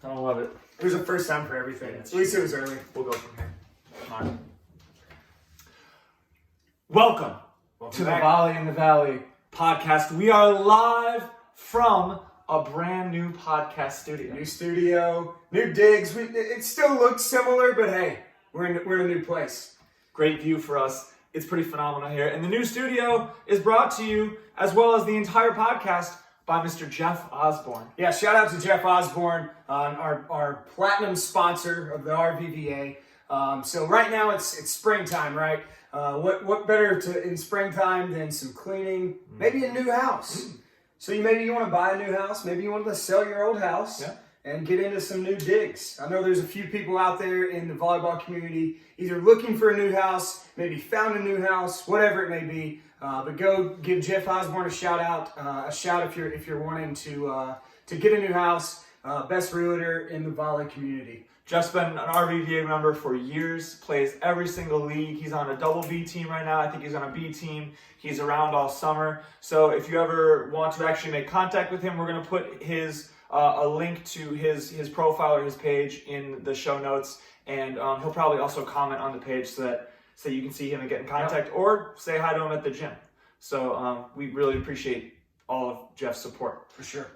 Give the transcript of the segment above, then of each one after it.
I love it. There's a first time for everything. At least it was early. We'll go from here. All right. Welcome to back. the Volley in the Valley podcast. We are live from a brand new podcast studio. New studio, new digs. It still looks similar, but hey, we're in a new place. Great view for us. It's pretty phenomenal here. And the new studio is brought to you, as well as the entire podcast, by Mr. Jeff Osborne. Yeah, shout out to Jeff Osborne, our platinum sponsor of the RVVA. So right now it's springtime, right? What better in springtime than some cleaning, maybe a new house. So maybe you want to buy a new house, maybe you want to sell your old house and get into some new digs. I know there's a few people out there in the volleyball community either looking for a new house, maybe found a new house, whatever it may be. But go give Jeff Osborne a shout out. If you're wanting to get a new house. Best realtor in the volley community. Jeff's been an RVVA member for years, plays every single league. He's on a double B team right now. I think he's on a B team. He's around all summer. So if you ever want to actually make contact with him, we're going to put his a link to his profile or his page in the show notes. And he'll probably also comment on the page so you can see him and get in contact or say hi to him at the gym. So we really appreciate all of Jeff's support. For sure.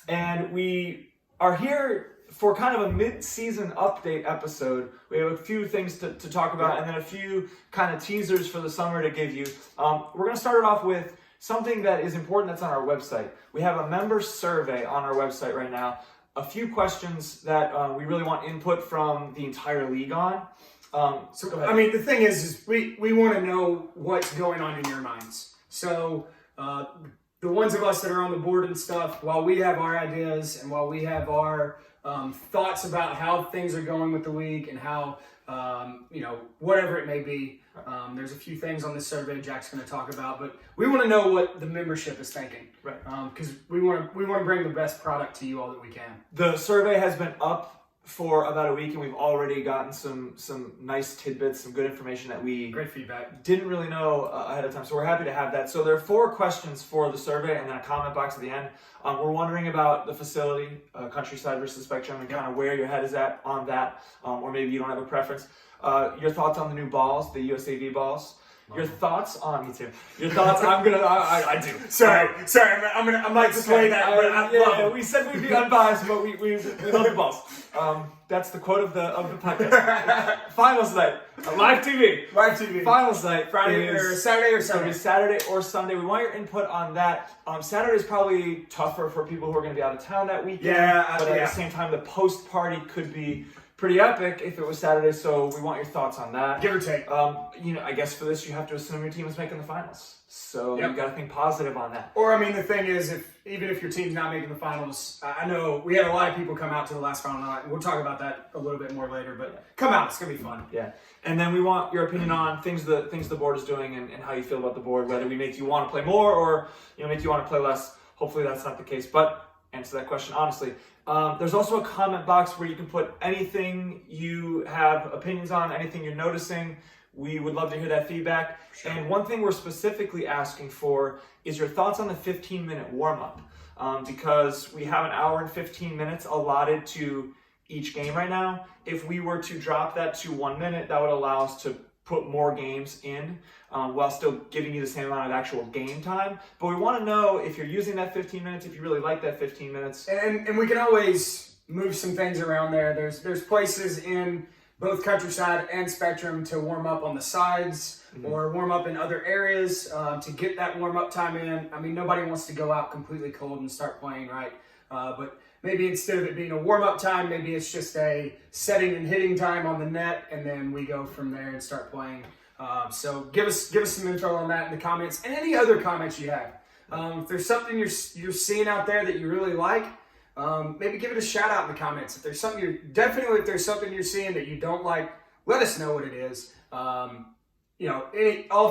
And we are here for kind of a mid-season update episode. We have a few things to talk about and then a few kind of teasers for the summer to give you. We're going to start it off with something that is important that's on our website. We have a member survey on our website right now. A few questions that we really want input from the entire league on. So go ahead. I mean, the thing is we want to know what's going on in your minds. So the ones of us that are on the board and stuff, while we have our ideas and while we have our thoughts about how things are going with the league and how, whatever it may be, there's a few things on this survey Jack's going to talk about, but we want to know what the membership is thinking, right? Because we want to bring the best product to you all that we can. The survey has been up for about a week, and we've already gotten some nice tidbits, some good information that we great feedback didn't really know ahead of time. So we're happy to have that. So there are 4 questions for the survey, and then a comment box at the end. We're wondering about the facility, Countryside versus Spectrum, and kind of where your head is at on that, or maybe you don't have a preference. Your thoughts on the new balls, the USAV balls. Your thoughts on me too. Your thoughts. I do. Sorry. I might sway that, but I love it. We said we'd be unbiased, but we love the balls. That's the quote of the podcast. Finals night, live TV. Finals night, Friday or Saturday or Sunday. Saturday or Sunday. We want your input on that. Saturday is probably tougher for people who are going to be out of town that weekend. But at the same time, the post party could be pretty epic if it was Saturday, so we want your thoughts on that. Give or take. I guess for this you have to assume your team is making the finals. So you got to think positive on that. Or, I mean, the thing is, even if your team's not making the finals, I know we had a lot of people come out to the last final night. We'll talk about that a little bit more later, but come out. It's going to be fun. Yeah. And then we want your opinion on things the board is doing and how you feel about the board, whether we make you want to play more or make you want to play less. Hopefully that's not the case, but answer that question honestly. There's also a comment box where you can put anything you have opinions on, anything you're noticing. We would love to hear that feedback. Sure. And one thing we're specifically asking for is your thoughts on the 15-minute warm-up. Because we have an hour and 15 minutes allotted to each game right now. If we were to drop that to 1 minute, that would allow us to put more games in while still giving you the same amount of actual game time. But we want to know if you're using that 15 minutes, if you really like that 15 minutes. And we can always move some things around there. There's places in both Countryside and Spectrum to warm up on the sides or warm up in other areas to get that warm-up time in. I mean, nobody wants to go out completely cold and start playing, right? But maybe instead of it being a warm-up time, maybe it's just a setting and hitting time on the net, and then we go from there and start playing. So give us some info on that in the comments, and any other comments you have. If there's something you're seeing out there that you really like, maybe give it a shout out in the comments. If there's something if there's something you're seeing that you don't like, let us know what it is. All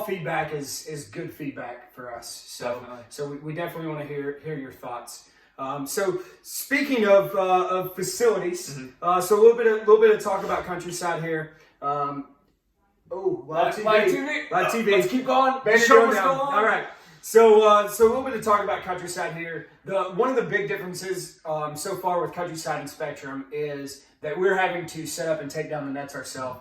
feedback is good feedback for us. So we definitely want to hear your thoughts. So speaking of facilities, so a little bit of talk about Countryside here. Live TV. Let's keep going. Show us going. All right. So a little bit to talk about Countryside here. One of the big differences so far with Countryside and Spectrum is that we're having to set up and take down the nets ourselves.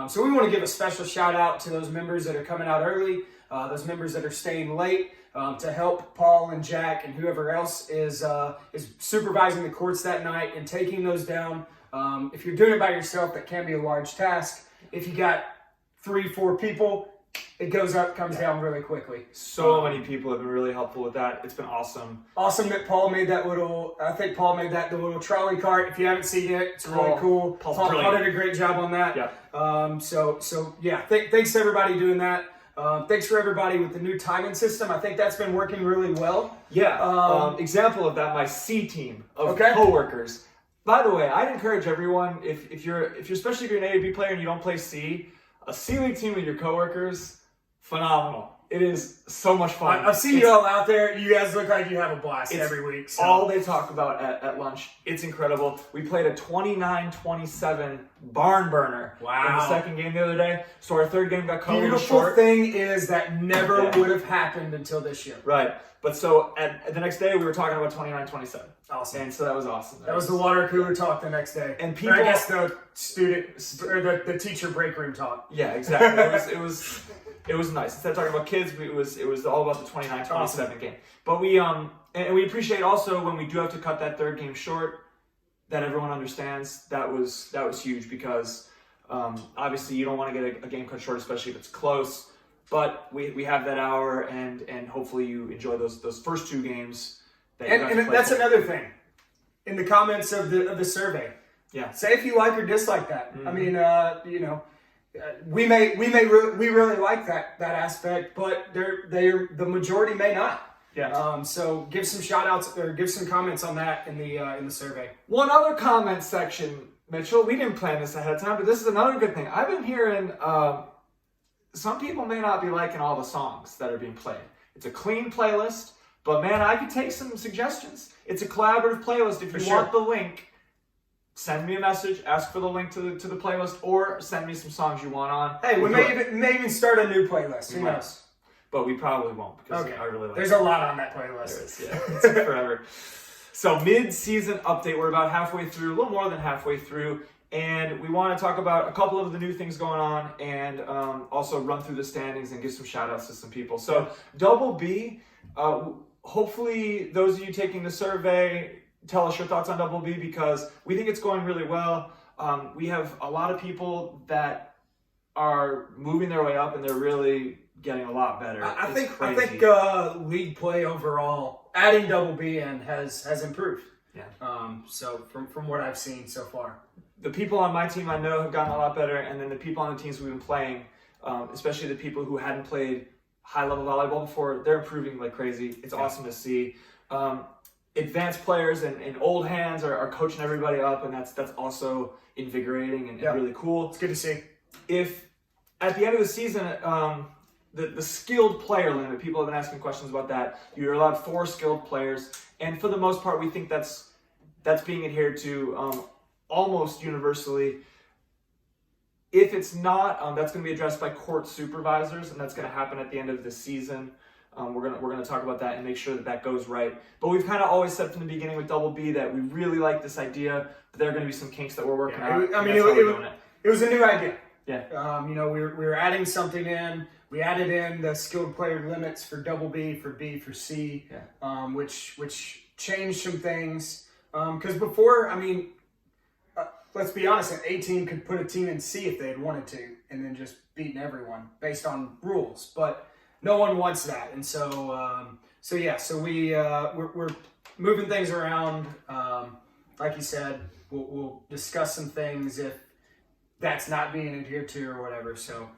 So we want to give a special shout out to those members that are coming out early, those members that are staying late to help Paul and Jack and whoever else is supervising the courts that night and taking those down. If you're doing it by yourself, that can be a large task. If you got 3-4 people, it comes down really quickly. So many people have been really helpful with that. It's been awesome. Awesome that Paul made that the little trolley cart. If you haven't seen it, it's really cool. Paul did a great job on that. Yeah. Thanks to everybody doing that. Thanks for everybody with the new timing system. I think that's been working really well. Yeah. Example of that, my C team of coworkers. By the way, I'd encourage everyone, if you're especially if you're an A or B player and you don't play C, a C League team with your coworkers, phenomenal. It is so much fun. I've seen you all out there. You guys look like you have a blast every week. So. All they talk about at lunch. It's incredible. We played a 29-27 barn burner in the second game the other day. So our third game got cut a little short. Beautiful thing is that never would have happened until this year. Right. But so at the next day, we were talking about 29-27. Awesome. And so that was awesome. That was the water cooler talk the next day. And people, I guess the student or the teacher break room talk. Yeah, exactly. It was nice. Instead of talking about kids, it was all about the 29-27 game. But we appreciate also when we do have to cut that third game short, that everyone understands. That was huge because obviously you don't want to get a game cut short, especially if it's close. But we have that hour, and hopefully you enjoy those first two games. And that's another thing. In the comments of the survey, say if you like or dislike that. Mm-hmm. I mean, we really like that aspect, but the majority may not. Yeah. So give some shout outs or give some comments on that in the survey. One other comment section, Mitchell. We didn't plan this ahead of time, but this is another good thing. I've been hearing. Some people may not be liking all the songs that are being played. It's a clean playlist, but man, I could take some suggestions. It's a collaborative playlist. If you want the link, send me a message, ask for the link to the playlist, or send me some songs you want on. Hey, we may even start a new playlist. Who knows? But we probably won't because I really like There's a lot on that playlist. There is, yeah. It's forever. So mid-season update. We're about halfway through, a little more than halfway through. And we want to talk about a couple of the new things going on and also run through the standings and give some shout outs to some people. So Double B, hopefully those of you taking the survey, tell us your thoughts on Double B because we think it's going really well. We have a lot of people that are moving their way up and they're really getting a lot better. I think league play overall, adding Double B in has improved. Yeah. So from what I've seen so far. The people on my team I know have gotten a lot better, and then the people on the teams we've been playing, especially the people who hadn't played high-level volleyball before, they're improving like crazy. It's awesome to see. Advanced players and old hands are coaching everybody up, and that's also invigorating and really cool. It's good to see. If at the end of the season, the skilled player limit, people have been asking questions about that. You're allowed 4 skilled players, and for the most part, we think that's being adhered to almost universally. If it's not, that's going to be addressed by court supervisors, and that's going to happen at the end of the season. We're gonna talk about that and make sure that goes right. But we've kind of always said from the beginning with Double B that we really like this idea, but there are going to be some kinks that we're working out. It was a new idea. Yeah. We were adding something in. We added in the skilled player limits for Double B, for B, for C, which changed some things. Because before, let's be honest, an A team could put a team in C if they had wanted to, and then just beaten everyone based on rules. But no one wants that, and so we're moving things around. Like you said, we'll discuss some things if that's not being adhered to or whatever. So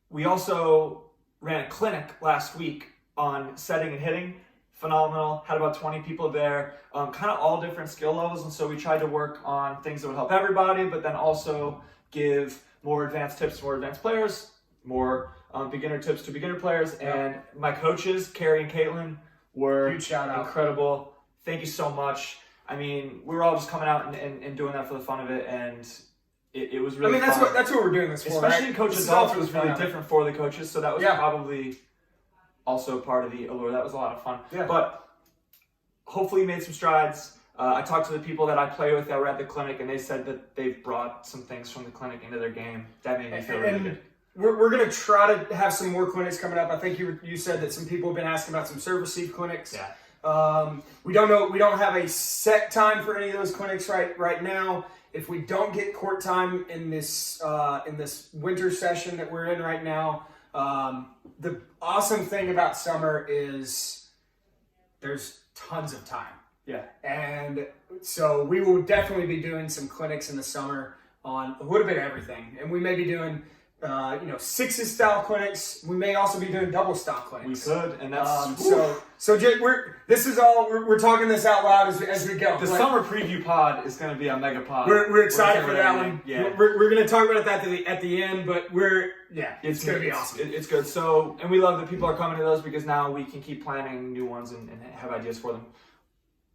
we also ran a clinic last week on setting and hitting. Phenomenal. Had about 20 people there, kind of all different skill levels, and so we tried to work on things that would help everybody, but then also give more advanced tips to more advanced players, more beginner tips to beginner players. And my coaches, Carrie and Caitlin, were huge shout out. Incredible. Thank you so much. We were all just coming out and doing that for the fun of it, and it was really fun. That's what we're doing this for. Especially right? coach adults was really different for the coaches, so that was probably also part of the allure. That was a lot of fun. Yeah. But hopefully you made some strides. I talked to the people that I play with that were at the clinic, and they said that they've brought some things from the clinic into their game. That made me feel really good. We're going to try to have some more clinics coming up. I think you said that some people have been asking about some serve receive clinics. Yeah. We don't know. We don't have a set time for any of those clinics right now. If we don't get court time in this winter session that we're in right now, the awesome thing about summer is there's tons of time. Yeah. And so we will definitely be doing some clinics in the summer on a little bit of everything. And we may be doing, sixes style clinics. We may also be doing double style clinics. We could, and that's we're talking this out loud as we go. The summer preview pod is going to be a mega pod. We're excited for that one. Yeah. We're going to talk about that at the end, but it's going to be awesome. It's good. So, and we love that people are coming to those because now we can keep planning new ones and have ideas for them.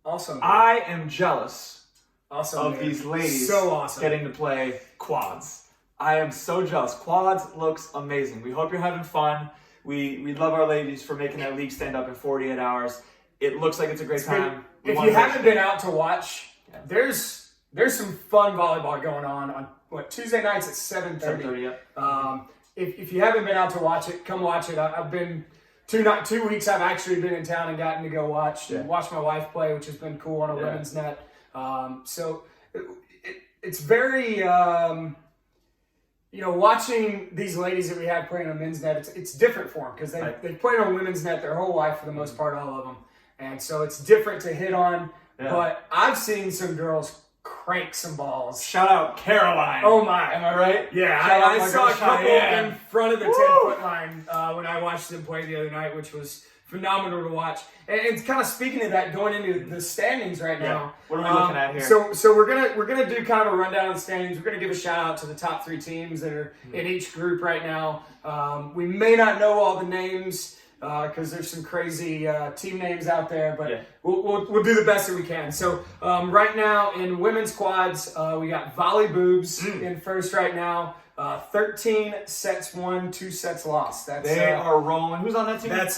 Awesome. I am jealous of these ladies so awesome. Getting to play quads. I am so jealous. Quads looks amazing. We hope you're having fun. We love our ladies for making that league stand up in 48 hours. It looks like it's a great time. If you haven't been out to watch, there's some fun volleyball going on Tuesday nights at 7:30. 7:30, yeah. If you haven't been out to watch it, come watch it. I've been 2 weeks. I've actually been in town and gotten to go watch my wife play, which has been cool on a women's net. So it's very watching these ladies that we have playing on men's net. It's different for them because they've played on women's net their whole life for the most part, all of them, and so it's different to hit on. Yeah. But I've seen some girls crank some balls. Shout out Caroline. Oh my. Am I right? Yeah, I saw a couple in front of the 10-foot line when I watched them play the other night, which was phenomenal to watch. And kind of speaking of that, going into the standings right now. What are we looking at here? So we're gonna do kind of a rundown of the standings. We're gonna give a shout out to the top 3 teams that are in each group right now. We may not know all the names because there's some crazy team names out there, but we'll do the best that we can. So right now in women's quads, we got Volley Boobs in first right now. 13 sets won, 2 sets lost. They are rolling. Who's on that team? That's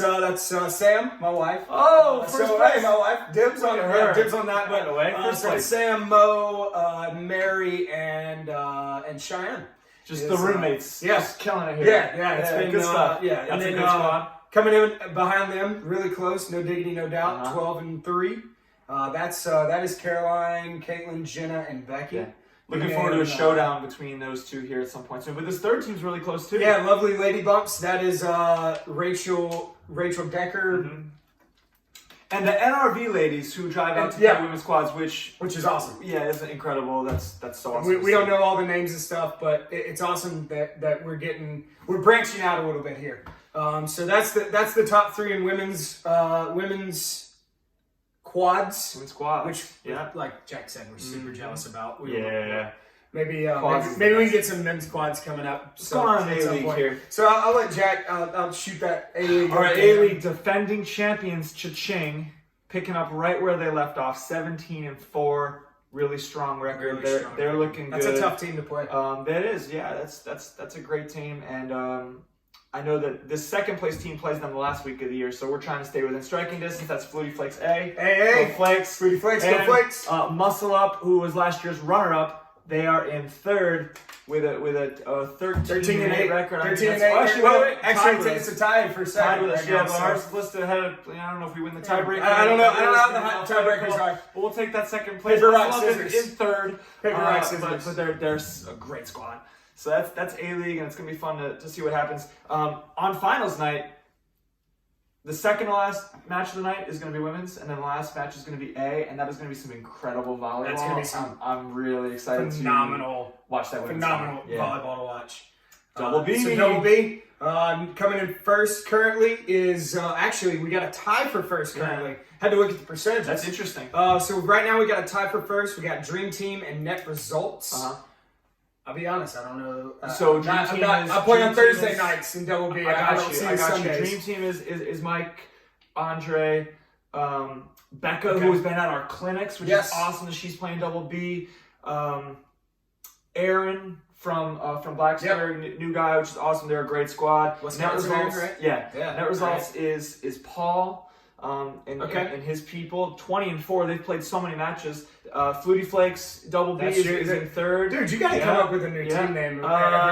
Sam, my wife. Oh, first place. Hey, my wife. Dibs on her. Yeah, dibs on that. By the way, first place. Sam, Mo, Mary, and Cheyenne. Just the roommates. Just killing it here. Yeah. It's been good stuff. Yeah, that's a good squad. Coming in behind them, really close, no diggity, no doubt. 12-3. That is Caroline, Caitlin, Jenna, and Becky. Yeah. Looking forward to a showdown between those two here at some point soon. But this third team's really close too. Yeah, lovely lady bumps. That is Rachel Decker. Mm-hmm. And the NRV ladies who drive out to play women's quads, which is awesome. Yeah, it's incredible. That's so awesome. We don't know all the names and stuff, but it's awesome that we're branching out a little bit here. So that's the top 3 in women's quads. Women's quads. Which, like Jack said, we're super jealous about. Maybe we can get some men's quads coming up. What's going on in A-League here? So I'll let Jack, I'll shoot that A-League. All right, A-League defending champions Cha-Ching, picking up right where they left off, 17-4, really strong record. They're looking good. That's a tough team to play. That is, yeah, that's a great team. And I know that this second place team plays them the last week of the year, so we're trying to stay within striking distance. That's Flutie Flakes A. Hey. Go Flakes. Flutie Flakes, go Flakes. Muscle Up, who was last year's runner-up, they are in third with a 13-8 record. 13-8. Actually, it's a tie for second. Ours listed ahead of. I don't know if we win the tiebreaker. I don't know how the tiebreakers are. But we'll take that second place. Paper, rock, scissors. In third. Paper, rock, scissors. But they're a great squad. So that's A-League, and it's going to be fun to see what happens. On finals night, the second to last match of the night is going to be women's, and then the last match is going to be A, and that is going to be some incredible volleyball. That's going to be I'm really excited to watch that women's volleyball to watch. Double B. So Double B. Coming in first currently is, actually, we got a tie for first currently. Had to look at the percentages. That's interesting. So right now we got a tie for first. We got Dream Team and Net Results. I'll be honest, I don't know. So Dream Team I play on Thursday nights in Double B. I don't see Sundays. Dream Team is Mike, Andre, Becca, who has been at our clinics, which is awesome that she's playing Double B. Aaron Blacksburg, new guy, which is awesome. They're a great squad. Net results, right? Yeah. Yeah. Net results is Paul and his people. 20-4. They've played so many matches. Flutie Flakes Double B is in third. Dude, you gotta come up with a new team name.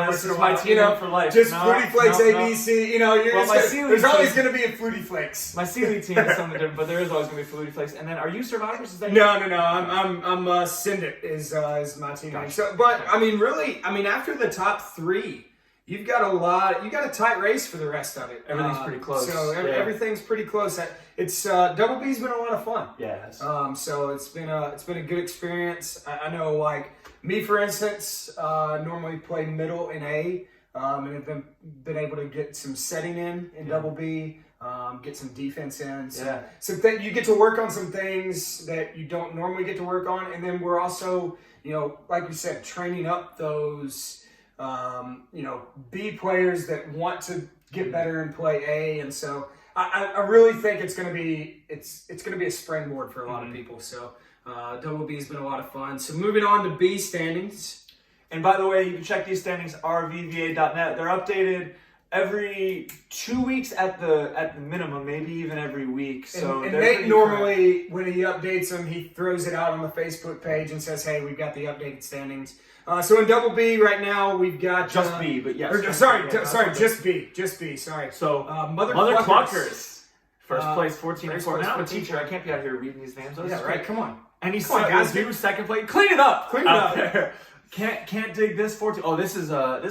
This is my team for life. Just Flutie Flakes ABC. You know, there's always gonna be a Flutie Flakes. My C-League team is something different, but there is always gonna be Flutie Flakes. And then, are you Survivors? Is that No. I'm Syndit is my team name. So, but I mean, really, after the top three, you've got a tight race for the rest of it. Everything's pretty close. So everything's pretty close. It's Double B's been a lot of fun. Yeah. So it's been a good experience. I know, like me for instance, normally play middle in A, and have been able to get some setting in Double B, get some defense in. So you get to work on some things that you don't normally get to work on, and then we're also, like we said, training up those B players that want to get better and play A, and so I really think it's gonna be a springboard for a lot of people. So Double B has been a lot of fun. So moving on to B standings. And by the way, you can check these standings rvva.net. They're updated every 2 weeks at the minimum, maybe even every week. So and Nate normally, when he updates them, he throws it out on the Facebook page and says, "Hey, we've got the updated standings." So in Double B right now, we've got just B, but yes. Just B. Sorry. So Mother Cluckers, first place, 14-4. Now I'm a 14-4. teacher. I can't be out here reading these names. Yeah, right. Come on. And he's second place. Clean it up. There. Can't dig this 14. Oh, this is a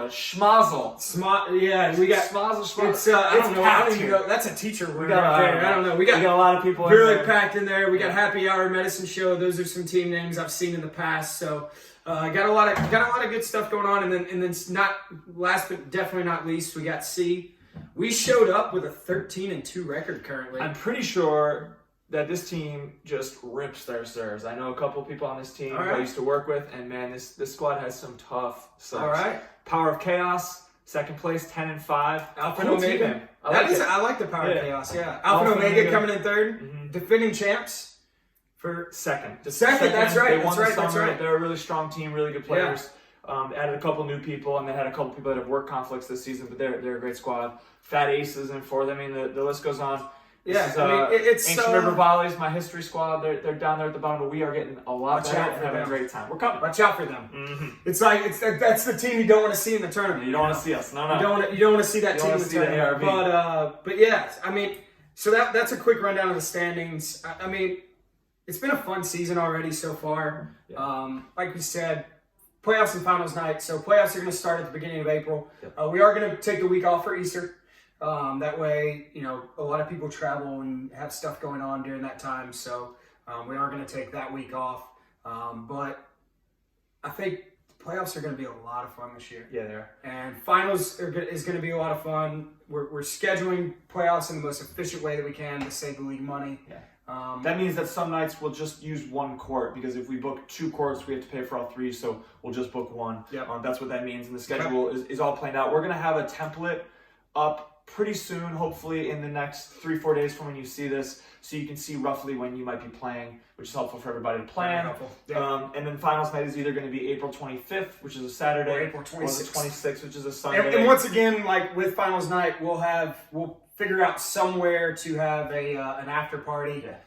schmazel. Yeah, we got schmazel. It's I don't know. That's a teacher word right there. I don't know. We got a lot of people really packed in there. We got Happy Hour, Medicine Show. Those are some team names I've seen in the past. So got a lot of good stuff going on. And then not last but definitely not least, we got C. We showed up with a 13-2 record currently. I'm pretty sure that this team just rips their serves. I know a couple people on this team who I used to work with, and man, this squad has some tough serves. All right. Power of Chaos, second place, 10-5. Alpha and Omega. I like the Power of Chaos. Yeah. Alpha and Omega coming in third. Mm-hmm. Defending champs for second. Second. That's right. They won the summer. They're a really strong team, really good players. Yeah. Added a couple new people, and they had a couple people that have work conflicts this season, but they're a great squad. Fat Aces in fourth. I mean, the list goes on. It's Ancient River Volleys, my history squad. They're down there at the bottom, but we are getting a lot better and having a great time. We're coming. Watch out for them. Mm-hmm. It's like that's the team you don't want to see in the tournament. You don't want to see us. No. You don't want to see that team in the tournament. But yeah, so that's a quick rundown of the standings. It's been a fun season already so far. Yeah. Like we said, playoffs and finals night. So playoffs are going to start at the beginning of April. Yep. We are going to take the week off for Easter. That way, a lot of people travel and have stuff going on during that time. So we are going to take that week off. But I think the playoffs are going to be a lot of fun this year. Yeah, they are. And finals is going to be a lot of fun. We're scheduling playoffs in the most efficient way that we can to save the league money. Yeah. That means that some nights we'll just use one court, because if we book 2 courts, we have to pay for all 3. So we'll just book 1. Yep. That's what that means. And the schedule is all planned out. We're going to have a template up pretty soon, hopefully in the next 3-4 days from when you see this, so you can see roughly when you might be playing, which is helpful for everybody to plan. Yeah. And then finals night is either going to be April 25th, which is a Saturday, or April 26th, which is a Sunday. And once again, like with finals night, we'll figure out somewhere to have an after party. Yeah.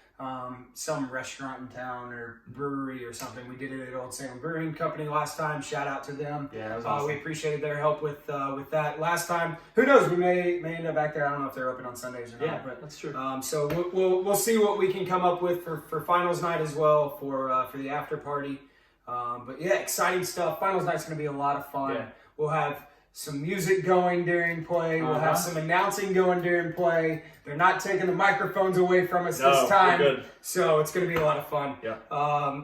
Some restaurant in town or brewery or something. We did it at Old Salem Brewing Company last time. Shout out to them. Yeah, that was awesome. We appreciated their help with that last time. Who knows? We may end up back there. I don't know if they're open on Sundays or not. Yeah, but that's true. So we'll see what we can come up with for finals night as well for the after party. But yeah, exciting stuff. Finals night's going to be a lot of fun. Yeah. We'll have some music going during play. We'll have some announcing going during play. They're not taking the microphones away from us this time. We're good. So it's going to be a lot of fun. Yeah.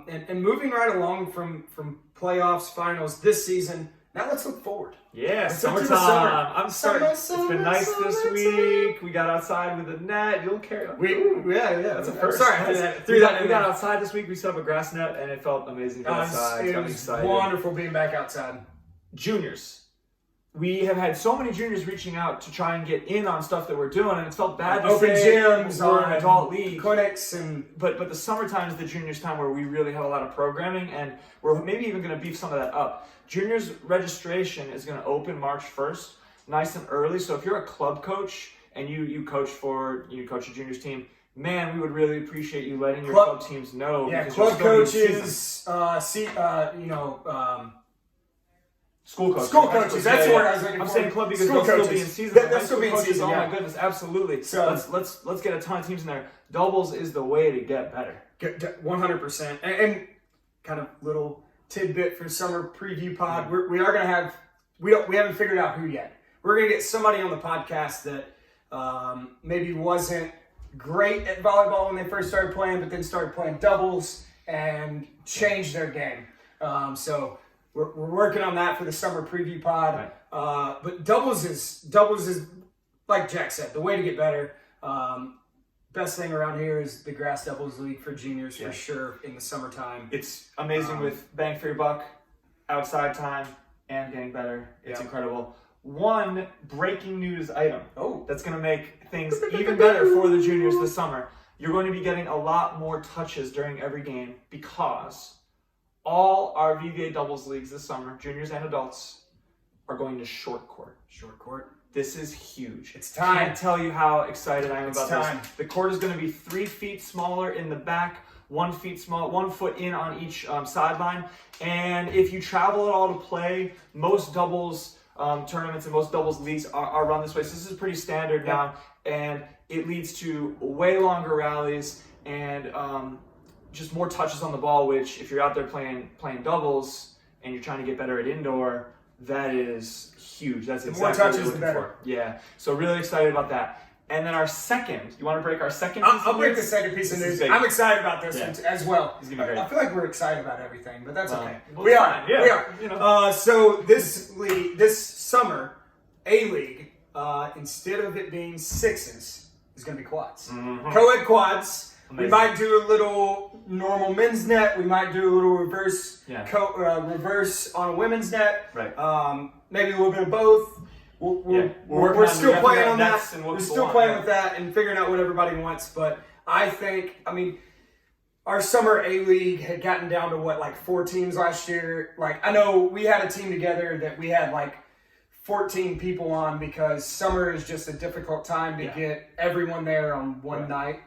And moving right along from playoffs, finals this season, now let's look forward. Yeah, summertime. I'm starting. It's been nice this week. We got outside with the net. You'll carry on. Yeah. That's a first. We got outside this week. We set up a grass net, and it felt amazing to be outside. It was wonderful being back outside. Juniors. we have had so many juniors reaching out to try and get in on stuff that we're doing, and it's felt bad to Open say gyms, we're an adult league. clinics, and But the summertime is the juniors' time where we really have a lot of programming, and we're maybe even going to beef some of that up. Juniors registration is going to open March 1st, nice and early. So if you're a club coach and you coach a juniors team, man, we would really appreciate you letting your club teams know. Yeah, because club coaches, school coaches. School coaches, that's the word I was looking for. I'm saying club because School they'll coaches. still be in season. They'll still be in season, Oh yeah. my goodness, absolutely. So let's get a ton of teams in there. Doubles is the way to get better. 100%. And kind of little tidbit for summer preview pod. We are going to have, we haven't figured out who yet. We're going to get somebody on the podcast that maybe wasn't great at volleyball when they first started playing, but then started playing doubles and changed their game. So we're working on that for the summer preview pod. Right. But doubles is like Jack said, the way to get better. Best thing around here is the grass doubles league for juniors for sure in the summertime. It's amazing with bang for your buck, outside time, and getting better. It's incredible. One breaking news item that's going to make things even better for the juniors this summer. You're going to be getting a lot more touches during every game because all our VVA doubles leagues this summer, juniors and adults, are going to short court. Short court. This is huge. It's time. I can't tell you how excited I am about time. this. The court is going to be 3 feet smaller in the back, 1 foot in on each sideline. And if you travel at all to play, most doubles tournaments and most doubles leagues are run this way. So this is pretty standard now, and it leads to way longer rallies and just more touches on the ball. Which, if you're out there playing doubles and you're trying to get better at indoor, that is huge. That's exactly more touches, what we're the looking better. for. Yeah. So really excited about that. And then our second, you want to break our second piece I'll break the second piece of news. I'm excited about this one as well. It's gonna be great. I feel like we're excited about everything, but that's okay. Well, we are. Yeah. We are. You know. So this summer, A-League, instead of it being sixes, is going to be quads. Mm-hmm. Co-ed quads. Amazing. We might do a little normal men's net. We might do a little reverse reverse on a women's net. Right. Maybe a little bit of both. We're still playing on that. We're still playing with that and figuring out what everybody wants. But I mean, our summer A-League had gotten down to like 4 teams last year. Like, I know we had a team together that we had like 14 people on because summer is just a difficult time to get everyone there on one night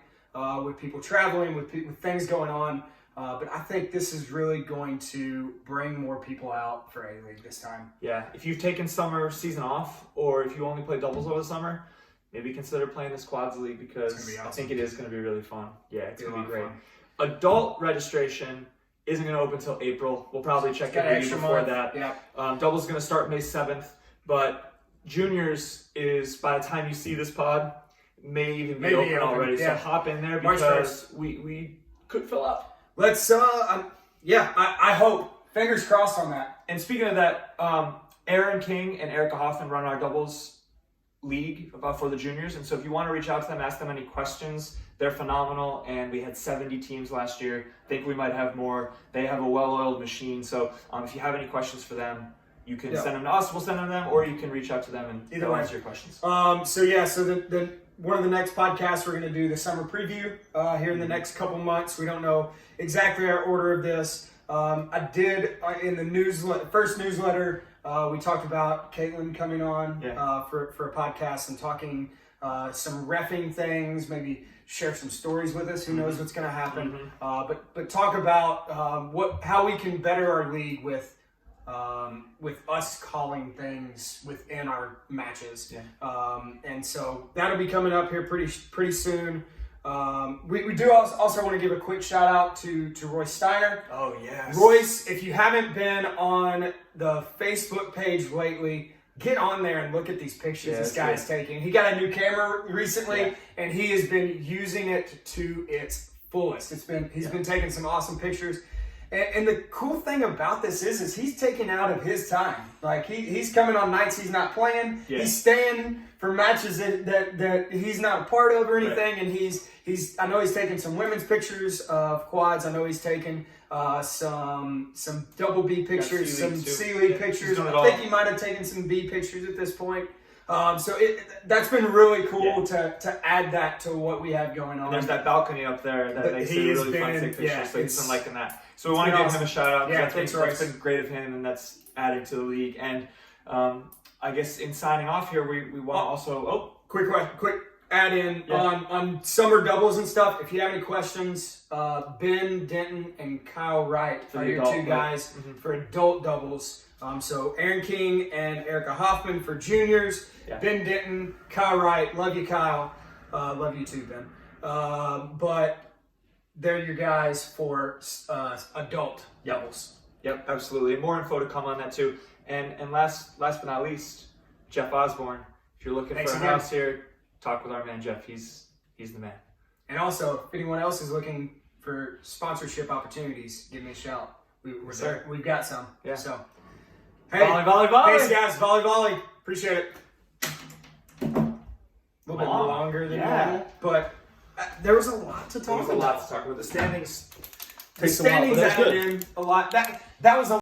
with people traveling, with things going on. But I think this is really going to bring more people out for A-League this time. Yeah, if you've taken summer season off, or if you only play doubles over the summer, maybe consider playing this quads league because awesome. I think it is going to be really fun. Yeah, it's going to be great. Adult registration isn't going to open until April. We'll probably check it before that. Yeah. Doubles is going to start May 7th, but juniors is, by the time you see this pod, may even be open already. So hop in there because we could fill up. Let's, I hope. Fingers crossed on that. And speaking of that, Aaron King and Erica Hoffman run our doubles league for the juniors. And so if you want to reach out to them, ask them any questions, they're phenomenal. And we had 70 teams last year. I think we might have more. They have a well-oiled machine. So if you have any questions for them, you can send them to us, we'll send them to them, or you can reach out to them and they'll answer your questions. So the one of the next podcasts, we're going to do the summer preview here in the next couple months. We don't know exactly our order of this. I did in the first newsletter, we talked about Caitlin coming on for a podcast and talking some reffing things, maybe share some stories with us. Who knows what's going to happen? But talk about how we can better our league with us calling things within our matches. And so that'll be coming up here pretty soon. We do also want to give a quick shout out to Royce Steiner. Oh, yes. Royce, if you haven't been on the Facebook page lately, get on there and look at these pictures this guy's taking. He got a new camera recently, and he has been using it to its fullest. He's been taking some awesome pictures. And the cool thing about this is he's taking out of his time. Like he's coming on nights he's not playing. Yeah. He's staying for matches that he's not a part of or anything. Right. And I know he's taking some women's pictures of quads. I know he's taking some double B pictures, C-League some too. C-League Yeah, pictures. he's done it I all. think he might have taken some B pictures at this point. So that's been really cool to add that to what we have going on. And there's that balcony up there that makes it really fun to take pictures. So he's been liking that. So we want to give him a shout out. Yeah, that's been great of him, and that's adding to the league. And I guess in signing off here, we want to also quick add in on summer doubles and stuff. If you have any questions, Ben Denton and Kyle Wright are your two guys for adult doubles. So Aaron King and Erica Hoffman for juniors. Yeah. Ben Denton, Kyle Wright. Love you, Kyle. Love you too, Ben. But they're your guys for adult doubles. Yep, absolutely. And more info to come on that too. And last but not least, Jeff Osborne. If you're looking for a house here, talk with our man Jeff. He's the man. And also, if anyone else is looking for sponsorship opportunities, give me a shout. We're there. We've got some. Yeah. So, hey, volley. Thanks, guys. Volley. Appreciate it. A little bit longer than normal, but there was a lot to talk about. There was a lot to talk about. The standings. The standings added in a lot. That was a